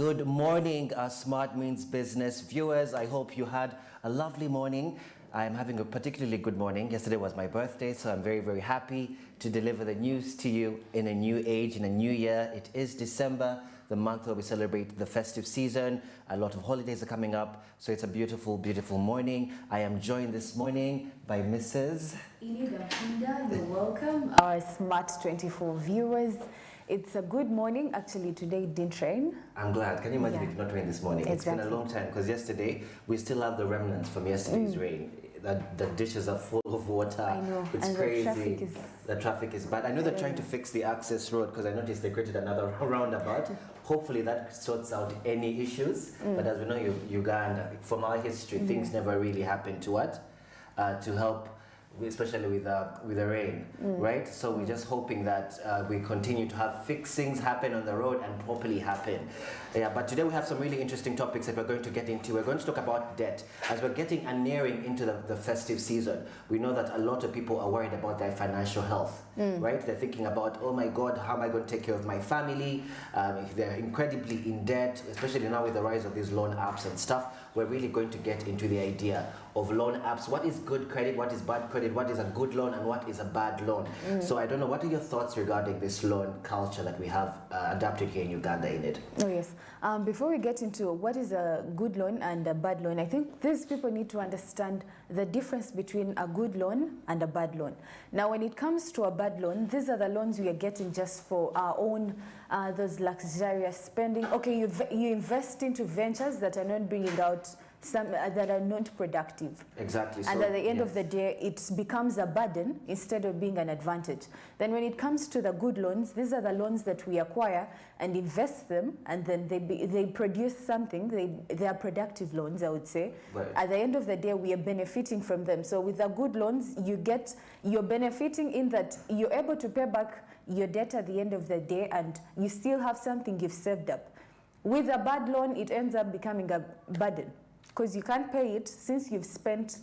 Good morning, Smart Means Business viewers. I hope you had a lovely morning. I'm having a particularly good morning. Yesterday was my birthday, so I'm very, very happy to deliver the news to you in a new age, in a new year. It is December, the month where we celebrate the festive season. A lot of holidays are coming up, so it's a beautiful, beautiful morning. I am joined this morning by Mrs. Inida Punda. You're welcome. Our Smart 24 viewers. It's a good morning. Actually, today it didn't rain. I'm glad. Can you imagine it did not rain this morning? Exactly. It's been a long time because yesterday we still have the remnants from yesterday's rain. The dishes are full of water. I know. It's and crazy. The traffic is bad. I know they're trying to fix the access road because I noticed they created another roundabout. Hopefully that sorts out any issues. But as we know, Uganda, from our history, things never really happen to what? To help, especially with the rain, right? So we're just hoping that we continue to have fixings happen on the road and properly happen. Yeah, but today we have some really interesting topics that we're going to get into. We're going to talk about debt. As we're getting and nearing into the festive season, we know that a lot of people are worried about their financial health, right? They're thinking about, oh my God, how am I going to take care of my family? If they're incredibly in debt, especially now with the rise of these loan apps and stuff. We're really going to get into the idea of loan apps. What is good credit? What is bad credit? What is a good loan and what is a bad loan? So I don't know, what are your thoughts regarding this loan culture that we have adapted here in Uganda in it? Oh yes. Before we get into what is a good loan and a bad loan, I think these people need to understand the difference between a good loan and a bad loan. Now, when it comes to a bad loan, these are the loans we are getting just for our own, those luxurious spending. Okay, you invest into ventures that are not bringing out some that are not productive. Exactly. And at the end of the day, it becomes a burden instead of being an advantage. Then when it comes to the good loans, these are the loans that we acquire and invest them, and then they produce something. They are productive loans, I would say. Right. At the end of the day, we are benefiting from them. So with the good loans, you're benefiting in that you're able to pay back your debt at the end of the day, and you still have something you've saved up. With a bad loan, it ends up becoming a burden, because you can't pay it since you've spent,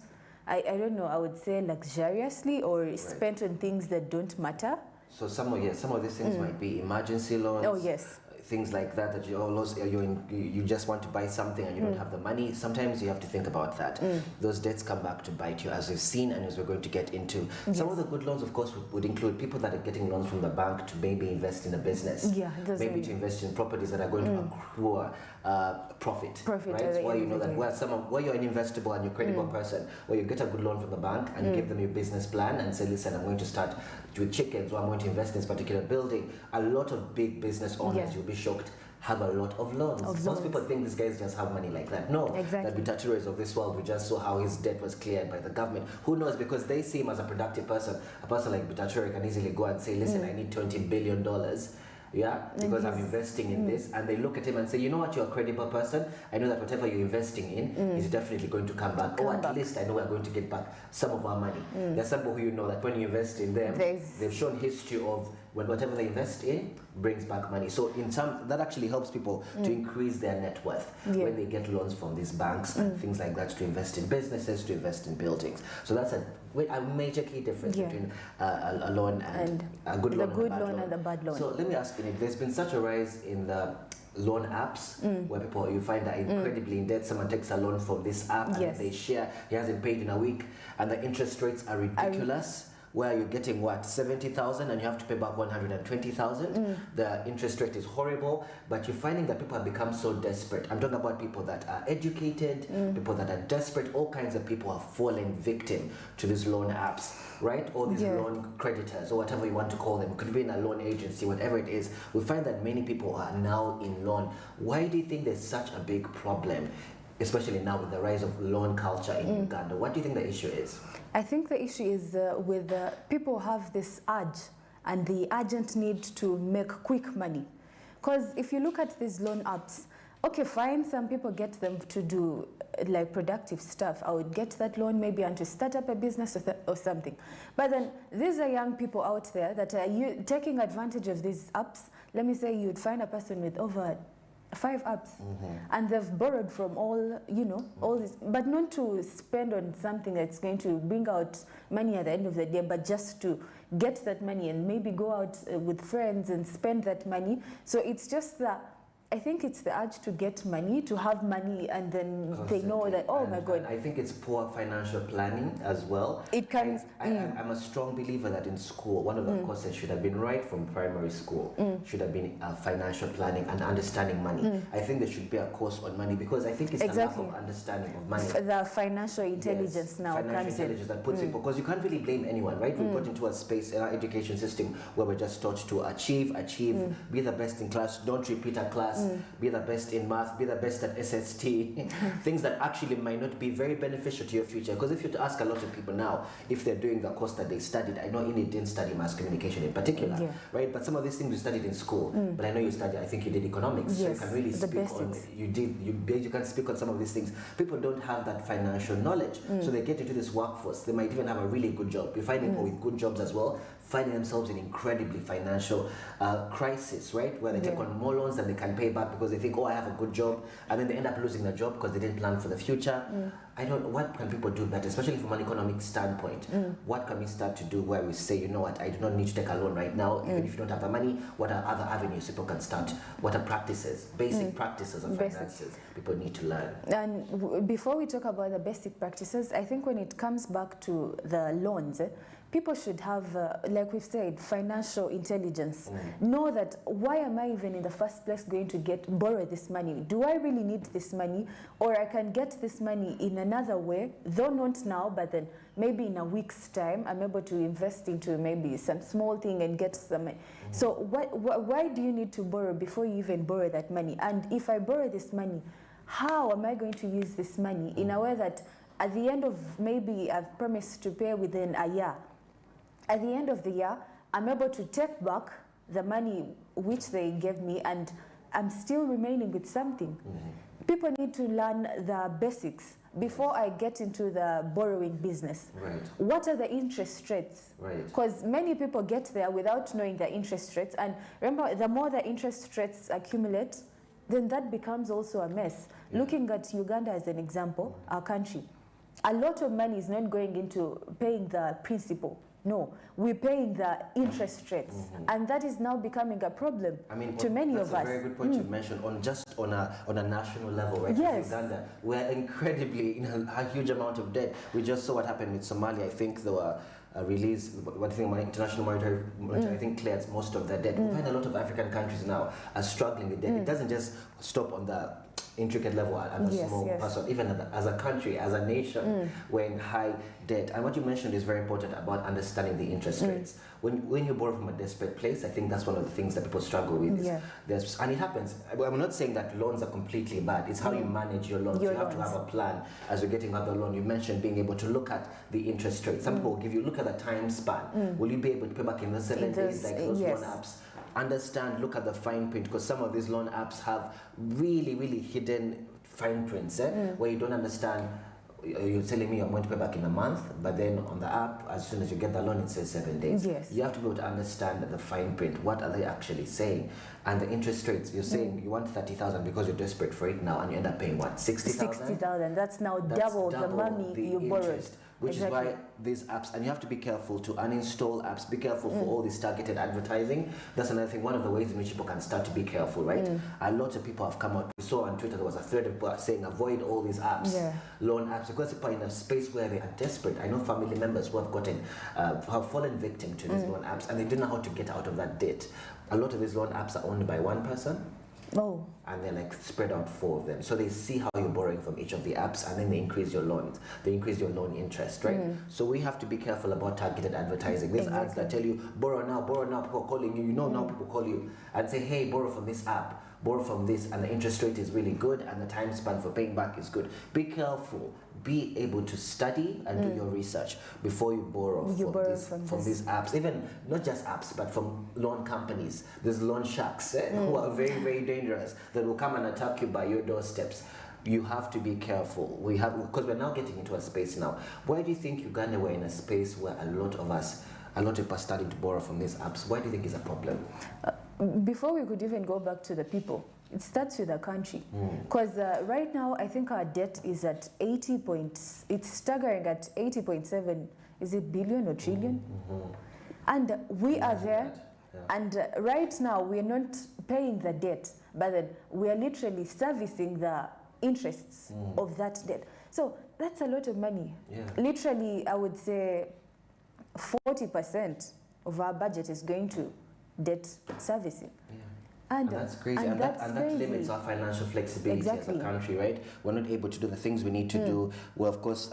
I don't know, I would say luxuriously or spent on things that don't matter. So some of these things might be emergency loans. Oh yes. Things like that you just want to buy something and you don't have the money. Sometimes you have to think about that. Those debts come back to bite you, as we've seen and as we're going to get into. Some of the good loans, of course, would include people that are getting loans from the bank to maybe invest in a business. Yeah, maybe to invest in properties that are going to accrue profit, right? Where you know that where you're an investable and you're a credible person, where you get a good loan from the bank and you give them your business plan and say, listen, I'm going to start with chickens, or I'm going to invest in this particular building. A lot of big business owners, you'll be shocked, have a lot of loans. Most people think these guys just have money like that. No, that Bitaturas of this world, we just saw how his debt was cleared by the government. Who knows, because they see him as a productive person. A person like Bitatura can easily go and say, listen, I need $20 billion. Yeah, because I'm investing in this, and they look at him and say, you know what, you're a credible person. I know that whatever you're investing in is definitely going to come back, or at least I know we're going to get back some of our money. There's some people who you know that when you invest in them, they've shown history of when whatever they invest in brings back money. So in some, that actually helps people to increase their net worth when they get loans from these banks and things like that, to invest in businesses, to invest in buildings. So that's a major key difference between a loan and a good loan, and a bad loan. So let me ask you, there's been such a rise in the loan apps where people, you find that incredibly in debt. Someone takes a loan from this app and they share, he hasn't paid in a week, and the interest rates are ridiculous. Where you're getting what, 70,000 and you have to pay back 120,000. The interest rate is horrible, but you're finding that people have become so desperate. I'm talking about people that are educated, people that are desperate. All kinds of people have fallen victim to these loan apps, right? All these loan creditors, or whatever you want to call them. Could be in a loan agency, whatever it is. We find that many people are now in loan. Why do you think there's such a big problem, especially now with the rise of loan culture in Uganda? What do you think the issue is? I think the issue is with people have this urge and the urgent need to make quick money. Because if you look at these loan apps, okay, fine, some people get them to do like productive stuff. I would get that loan maybe and to start up a business or something. But then these are young people out there that are taking advantage of these apps. Let me say you'd find a person with over 5 apps, and they've borrowed from all, all this, but not to spend on something that's going to bring out money at the end of the day, but just to get that money and maybe go out with friends and spend that money. So it's just that I think it's the urge to get money, to have money, and then they know that, oh my God. I think it's poor financial planning as well. It can. I'm a strong believer that in school, one of the courses should have been right from primary school, should have been financial planning and understanding money. I think there should be a course on money because I think it's the lack of understanding of money. The financial intelligence now financial comes intelligence in. that puts it, because you can't really blame anyone, right? We've got into a space in our education system where we're just taught to achieve, be the best in class, don't repeat a class, be the best in math, be the best at SST, things that actually might not be very beneficial to your future. Because if you ask a lot of people now if they're doing the course that they studied, I know Ini didn't study mass communication in particular, right? But some of these things you studied in school, but I know you studied, I think you did economics, so you can really speak on, you can speak on some of these things. People don't have that financial knowledge, so they get into this workforce, they might even have a really good job. You're finding people with good jobs as well, finding themselves in incredibly financial crisis, right? Where they take on more loans than they can pay back because they think, oh, I have a good job, and then they end up losing their job because they didn't plan for the future. I don't know, what can people do better, especially from an economic standpoint? What can we start to do where we say, you know what, I do not need to take a loan right now, even if you don't have the money? What are other avenues people can start? What are practices, basic practices of finances people need to learn? And before we talk about the basic practices, I think when it comes back to the loans, people should have, like we've said, financial intelligence. Know that, why am I even in the first place going to borrow this money? Do I really need this money? Or I can get this money in another way, though not now, but then maybe in a week's time, I'm able to invest into maybe some small thing and get some money. So why do you need to borrow before you even borrow that money? And if I borrow this money, how am I going to use this money in a way that at the end of, maybe I've promised to pay within a year, at the end of the year, I'm able to take back the money which they gave me, and I'm still remaining with something. People need to learn the basics before I get into the borrowing business. What are the interest rates? Because many people get there without knowing the interest rates. And remember, the more the interest rates accumulate, then that becomes also a mess. Looking at Uganda as an example, our country, a lot of money is not going into paying the principal. No, we're paying the interest rates, and that is now becoming a problem to many of us. That's a very good point you mentioned. On a national level, right? Yes. Uganda, we're incredibly in a huge amount of debt. We just saw what happened with Somalia. I think there were release, what I think International Monetary I think cleared most of their debt. We find a lot of African countries now are struggling with debt. It doesn't just stop on the intricate level at a small person, even as a country, as a nation, we're in high debt. And what you mentioned is very important about understanding the interest rates. When you borrow from a desperate place, I think that's one of the things that people struggle with. And it happens. I'm not saying that loans are completely bad. It's how you manage your loans. You have to have a plan as you're getting another loan. You mentioned being able to look at the interest rate. Some people will give you, look at the time span. Will you be able to pay back in the 7 days like those loan apps? Understand, look at the fine print, because some of these loan apps have really, really hidden fine prints where you don't understand. You're telling me I'm going to pay back in a month, but then on the app, as soon as you get the loan, it says 7 days. You have to be able to understand the fine print. What are they actually saying? And the interest rates, you're saying you want 30,000 because you're desperate for it now, and you end up paying what, 60,000? 60,000. That's now double the money you borrowed. Which is why these apps, and you have to be careful to uninstall apps, be careful for all this targeted advertising. That's another thing, one of the ways in which people can start to be careful, right? A lot of people have come out, we saw on Twitter there was a thread of people saying avoid all these apps, loan apps, because people are in a space where they are desperate. I know family members who have gotten, have fallen victim to these loan apps, and they don't know how to get out of that debt. A lot of these loan apps are owned by one person. And they're like spread out 4 of them. So they see how you're borrowing from each of the apps, and then they increase your loans. They increase your loan interest, right? So we have to be careful about targeted advertising. There's ads that tell you, borrow now, people are calling you. You know now people call you and say, hey, borrow from this app, borrow from this, and the interest rate is really good, and the time span for paying back is good. Be careful. Be able to study and do your research before you borrow from these apps. Even not just apps, but from loan companies. There's loan sharks who are very, very dangerous that will come and attack you by your doorsteps. You have to be careful. Because we're now getting into a space now. Why do you think Uganda were in a space where a lot of people are starting to borrow from these apps? Why do you think is a problem? Before we could even go back to the people, it starts with the country. Because right now, I think our debt is at it's staggering at 80.7, is it billion or trillion? And we are there. And right now, we're not paying the debt. but then we are literally servicing the interests of that debt. So that's a lot of money. Yeah. Literally, I would say 40% of our budget is going to debt servicing. Yeah. And that's crazy, and that crazy. limits our financial flexibility Exactly. as a country, right? We're not able to do the things we need to do. Well, of course,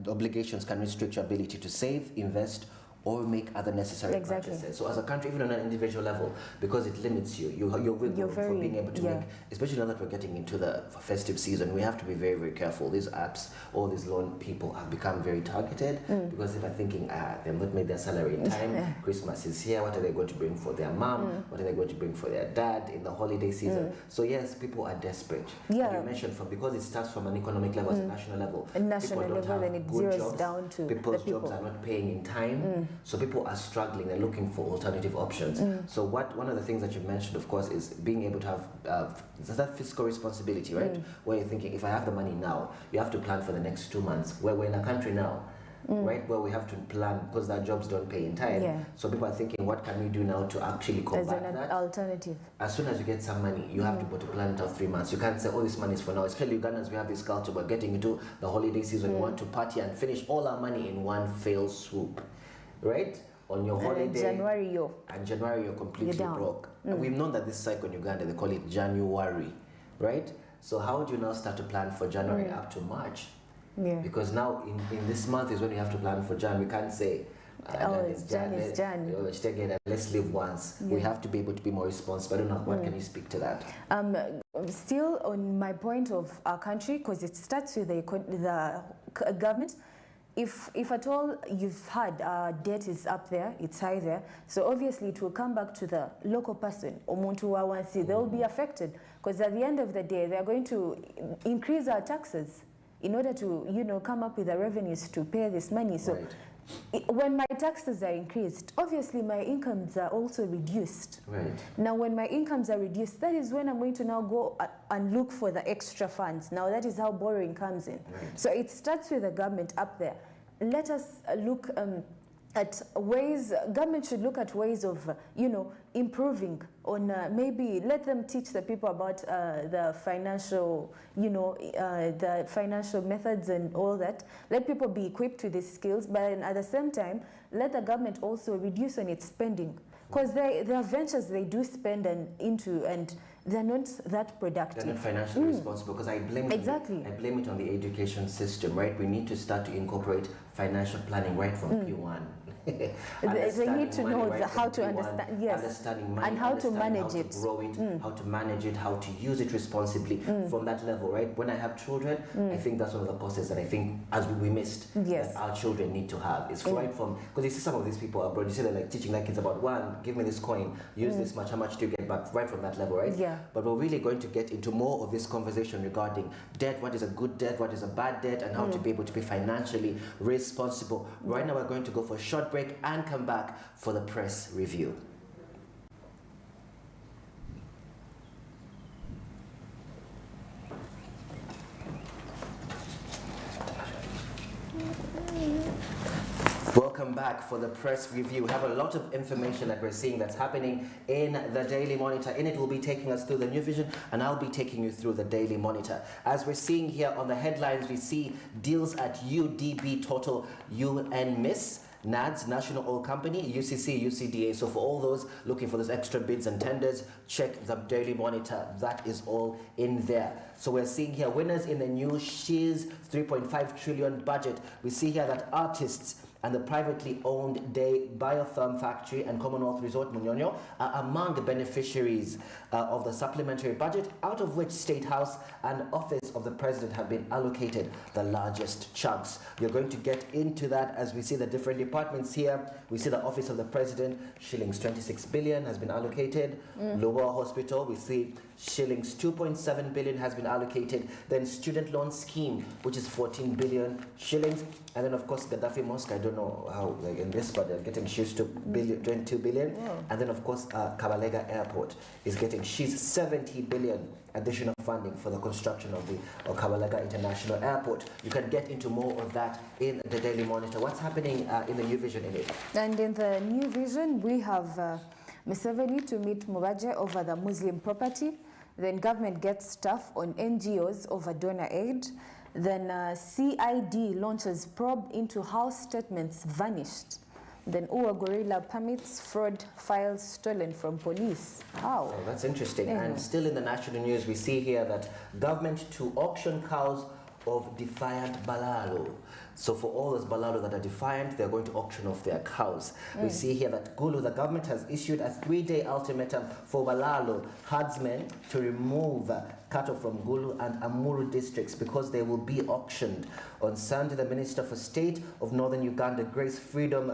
obligations can restrict your ability to save, invest, or make other necessary purchases. So as a country, even on an individual level, because it limits you, your wiggle for being able to make, especially now that we're getting into the festive season, we have to be very, very careful. These apps, all these loan people have become very targeted because they're thinking, they've not made their salary in time, Christmas is here, what are they going to bring for their mom, what are they going to bring for their dad in the holiday season? So yes, people are desperate. Yeah. You mentioned because it starts from an economic level, to national level. A national level, then it zeroes down to people's jobs are not paying in time. So people are struggling, they're looking for alternative options. So one of the things that you mentioned, of course, is being able to have that fiscal responsibility, right? Where you're thinking, if I have the money now, you have to plan for the next 2 months. Where we're in a country now, right, where we have to plan because our jobs don't pay in time. Yeah. So people are thinking, what can we do now to actually combat as an that? alternative. As soon as you get some money, you have to put a plan out 3 months. You can't say, oh, this money is for now. Especially Ugandans, we have this culture. We're getting into the holiday season. We want to party and finish all our money in one fell swoop, right? On your holiday. And January, you're completely down. broke. And we've known that this cycle in Uganda, they call it January, right? So how do you now start to plan for January up to March? Yeah. Because now in this month is when you have to plan for Jan. We can't say, Jan is Jan. Let's live once. We have to be able to be more responsible. I don't know, what can you speak to that? Still on my point of our country, because it starts with the government. If at all you've had debt is up there, it's high there, so obviously it will come back to the local person, Omuntu wa wansi, they will be affected, because at the end of the day, they are going to increase our taxes in order to, come up with the revenues to pay this money. So when my taxes are increased, obviously my incomes are also reduced. Right. Now, when my incomes are reduced, that is when I'm going to now go and look for the extra funds. Now, that is how borrowing comes in. Right. So it starts with the government up there. Let us look at ways, government should look at ways of, improving on, maybe let them teach the people about the financial, the financial methods and all that. Let people be equipped with these skills, but at the same time, let the government also reduce on its spending. Because there are ventures they do spend into, and they're not that productive. They're not financially responsible, because I blame it on the education system, right? We need to start to incorporate financial planning right from P1. They need to know how to understand, understanding money, and how to manage how to grow it, how to manage it, how to use it responsibly from that level, right? When I have children, I think that's one of the courses that I think we missed that our children need to have. It's right from, because you see some of these people abroad, you see they're like teaching their kids about, one, give me this coin, use this much, how much do you get back, right from that level, right? Yeah. But we're really going to get into more of this conversation regarding debt, what is a good debt, what is a bad debt, and how to be able to be financially responsible. Right now we're going to go for a short break and come back for the press review. Welcome back for the press review. We have a lot of information that we're seeing that's happening in the Daily Monitor. In it, we'll be taking us through the New Vision, and I'll be taking you through the Daily Monitor. As we're seeing here on the headlines, we see deals at UDB Total UN Miss, NADS, National Oil Company, UCC, UCDA. So for all those looking for those extra bids and tenders, check the Daily Monitor. That is all in there. So we're seeing here winners in the new Shears 3.5 trillion budget. We see here that artists and the privately owned Day Biotherm Factory and Commonwealth Resort Munyonyo are among the beneficiaries of the supplementary budget, out of which State House and Office of the President have been allocated the largest chunks. You're going to get into that as we see the different departments here. We see the Office of the President, shillings 26 billion has been allocated. Lower Hospital, we see shillings 2.7 billion has been allocated. Then Student Loan Scheme, which is 14 billion shillings. And then, of course, Gaddafi Mosque, I don't know how, like in this, but they're getting she's 22 billion. And then, of course, Kabalega Airport is getting she's 70 billion additional funding for the construction of the Kabalega International Airport. You can get into more of that in the Daily Monitor. What's happening in the New Vision in it? And in the New Vision, we have Museveni to meet Mubaje over the Muslim property. Then government gets stuff on NGOs over donor aid. Then CID launches probe into how statements vanished. Then gorilla permits fraud files stolen from police. How? Oh, that's interesting. And still in the national news, we see here that government to auction cows of defiant Balalo. So for all those Balalo that are defiant, they're going to auction off their cows. We see here that Gulu, the government has issued a 3-day ultimatum for Balalo herdsmen to remove cattle from Gulu and Amuru districts because they will be auctioned. On Sunday, the Minister for State of Northern Uganda, Grace Freedom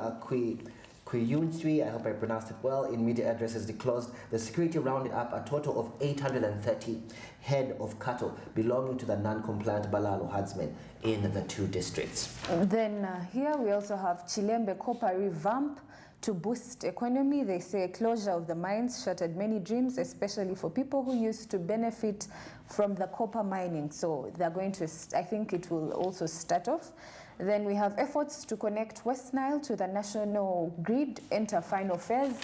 Kuyuntwi, I hope I pronounced it well, in media addresses disclosed the security rounded up a total of 830 head of cattle belonging to the non-compliant Balalo herdsmen in the 2 districts. Then here we also have Chilembe copper revamp to boost economy. They say closure of the mines shattered many dreams, especially for people who used to benefit from the copper mining. So they're going to, I think it will also start off. Then we have efforts to connect West Nile to the national grid enter final phase.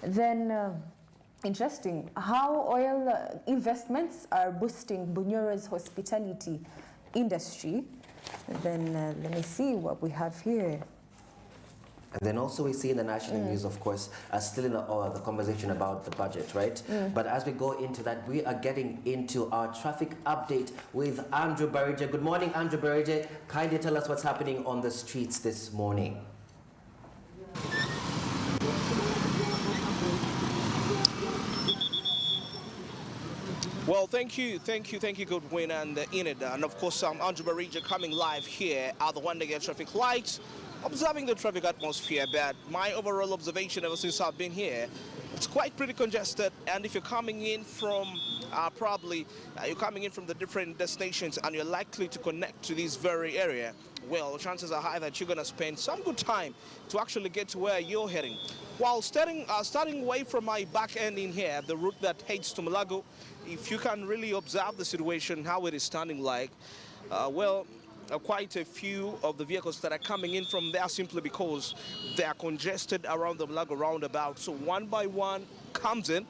Then interesting, how oil investments are boosting Bunyoro's hospitality industry. Then let me see what we have here. And then also we see in the national news, of course, still in the conversation about the budget, right? But as we go into that, we are getting into our traffic update with Andrew Barija. Good morning, Andrew Barija. Kindly tell us what's happening on the streets this morning. Well, thank you, Goodwin and Enid. And of course, Andrew Barija coming live here at the Wandegate traffic lights, observing the traffic atmosphere. But my overall observation ever since I've been here, it's quite pretty congested. And if you're coming in from you're coming in from the different destinations and you're likely to connect to this very area, well, chances are high that you're going to spend some good time to actually get to where you're heading. While starting away from my back end in here, the route that heads to Mulago, if you can really observe the situation, how it is standing like, quite a few of the vehicles that are coming in from there simply because they are congested around the Mulago roundabout. So one by one comes in.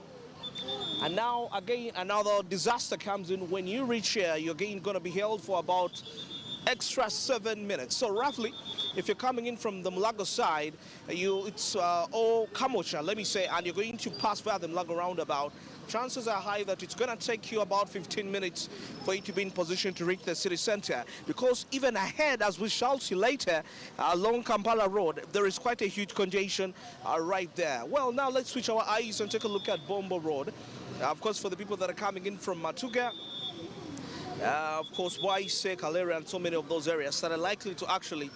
And now again another disaster comes in. When you reach here, you're again going to be held for about extra 7 minutes. So roughly, if you're coming in from the Mulago side, it's all Kamocha, let me say, and you're going to pass via the Mulago roundabout, chances are high that it's going to take you about 15 minutes for you to be in position to reach the city center. Because even ahead, as we shall see later, along Kampala Road, there is quite a huge congestion right there. Well, now let's switch our eyes and take a look at Bombo Road. Of course, for the people that are coming in from Matuga, of course, Waise, Kalera, and so many of those areas that are likely to actually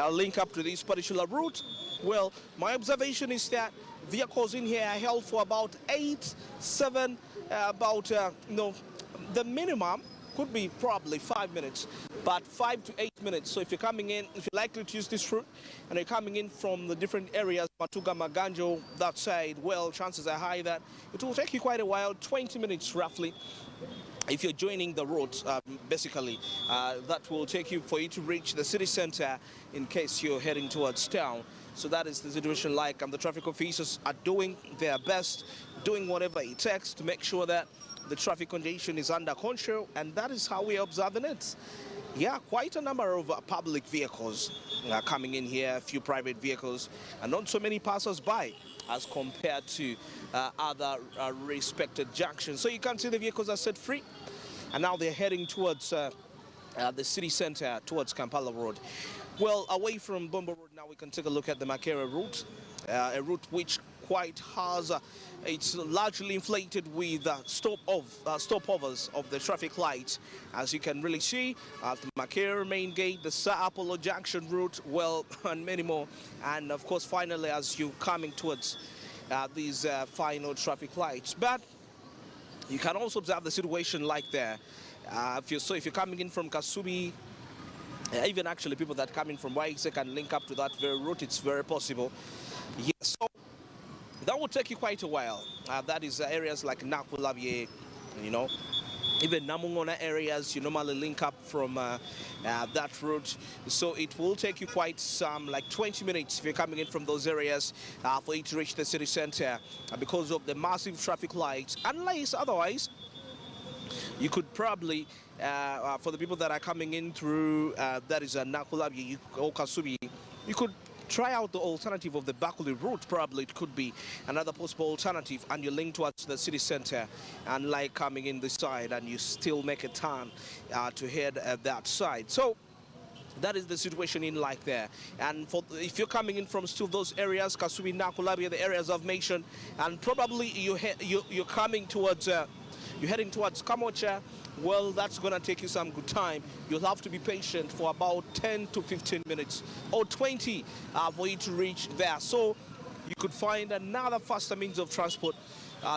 link up to this particular route. Well, my observation is that vehicles in here are held for about 8, 7, the minimum could be probably 5 minutes, but 5 to 8 minutes. So if you're coming in, if you're likely to use this route and you're coming in from the different areas, Matuga, Maganjo, that side, well, chances are high that it will take you quite a while, 20 minutes roughly. If you're joining the route, basically, that will take you for you to reach the city center in case you're heading towards town. So that is the situation like, the traffic officers are doing their best, doing whatever it takes to make sure that the traffic congestion is under control, and that is how we are observing it. Yeah, quite a number of public vehicles coming in here, a few private vehicles, and not so many passers-by as compared to other respected junctions. So you can see the vehicles are set free, and now they're heading towards the city center, towards Kampala Road. Well, away from Bombo Road, now we can take a look at the Makere route, a route which quite has, it's largely inflated with stopovers of the traffic lights. As you can really see, the Makere main gate, the Sir Apollo Junction route, well, and many more. And of course, finally, as you're coming towards these final traffic lights. But you can also observe the situation like there. If you're coming in from Kasubi, even actually people that come in from Waise can link up to that very route. It's very possible. Yes, so that will take you quite a while. That is areas like Nakulabye, even Namungona areas, you normally link up from that route. So it will take you quite some, like 20 minutes if you're coming in from those areas for you to reach the city center because of the massive traffic lights. Unless otherwise, You could probably, for the people that are coming in through, that is a Nakulabi or Kasubi, you could try out the alternative of the Bakuli route. Probably it could be another possible alternative, and you link towards the city center, and like coming in this side, and you still make a turn to head that side. So that is the situation in like there. And if you're coming in from still those areas, Kasubi, Nakulabi, the areas I've mentioned, and probably you're coming towards, you're heading towards Kamocha, well, that's going to take you some good time. You'll have to be patient for about 10 to 15 minutes or 20 for you to reach there. So you could find another faster means of transport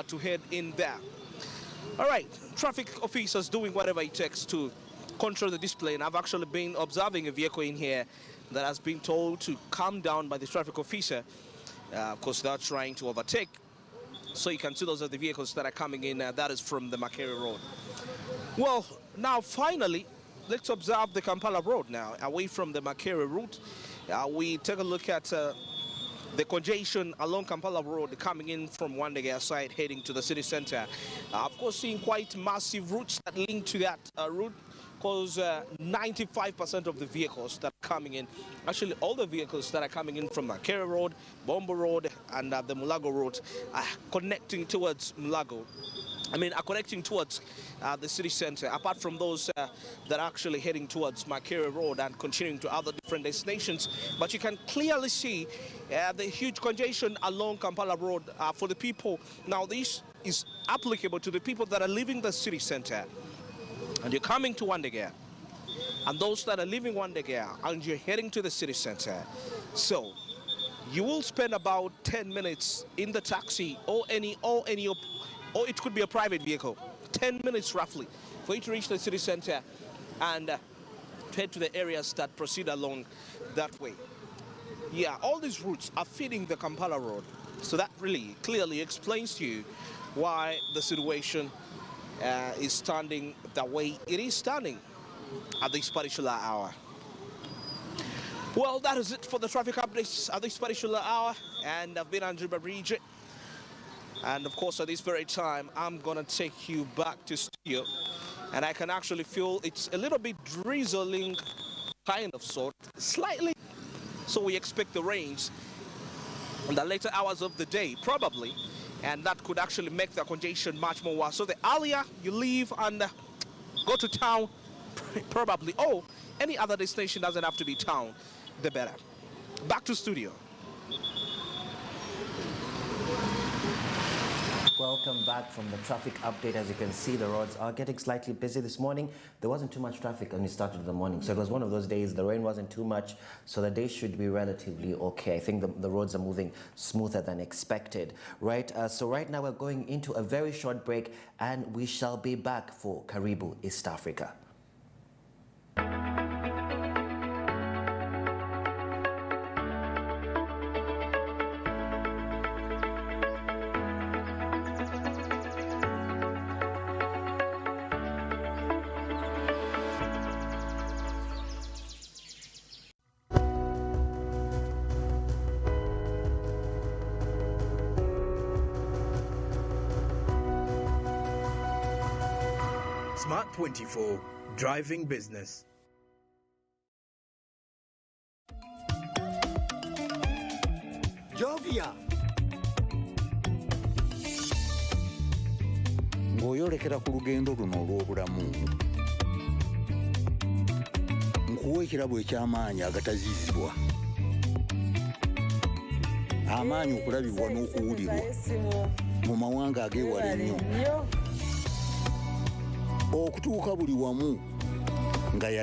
to head in there. All right, traffic officers doing whatever it takes to control the display, and I've actually been observing a vehicle in here that has been told to calm down by the traffic officer. Of course, they're trying to overtake. So you can see those are the vehicles that are coming in. That is from the Makere Road. Well, now finally, let's observe the Kampala Road now, away from the Makere route. We take a look at the congestion along Kampala Road coming in from Wandegea side heading to the city center. Of course, seeing quite massive routes that link to that route, because 95% of the vehicles that are coming in, actually all the vehicles that are coming in from Makere Road, Bombo Road, and the Mulago Road are connecting towards Mulago. Are connecting towards the city center, apart from those that are actually heading towards Makere Road and continuing to other different destinations. But you can clearly see the huge congestion along Kampala Road for the people. Now, this is applicable to the people that are leaving the city center and you're coming to Wandegea, and those that are leaving Wandegea and you're heading to the city center. So you will spend about 10 minutes in the taxi or it could be a private vehicle, 10 minutes roughly for you to reach the city center and head to the areas that proceed along that way. Yeah, all these routes are feeding the Kampala Road. So that really clearly explains to you why the situation is standing the way it is standing at this particular hour. Well, that is it for the traffic updates at this particular hour. And I've been Andrew Barige. And of course, at this very time, I'm gonna take you back to studio, and I can actually feel it's a little bit drizzling, kind of sort, slightly. So we expect the rains in the later hours of the day, probably, and that could actually make the congestion much more worse. So the earlier you leave and go to town, probably, or any other destination, doesn't have to be town, the better. Back to studio. Welcome back from the traffic update. As you can see, the roads are getting slightly busy this morning. There wasn't too much traffic when we started in the morning, so it was one of those days. The rain wasn't too much, so the day should be relatively okay. I think the roads are moving smoother than expected, right? So right now we're going into a very short break, and we shall be back for Karibu East Africa. Smart 24, driving business. Jovia. Ng'oyolekera ku lugendo luno olw'obulamu. Nkuwa ekirabo eky'amaanyi agatazizibwa. Amaanyi okulabibwa n'okuwulirwa mu mawanga ageewala ennyo. Okutuuka buli wamu nga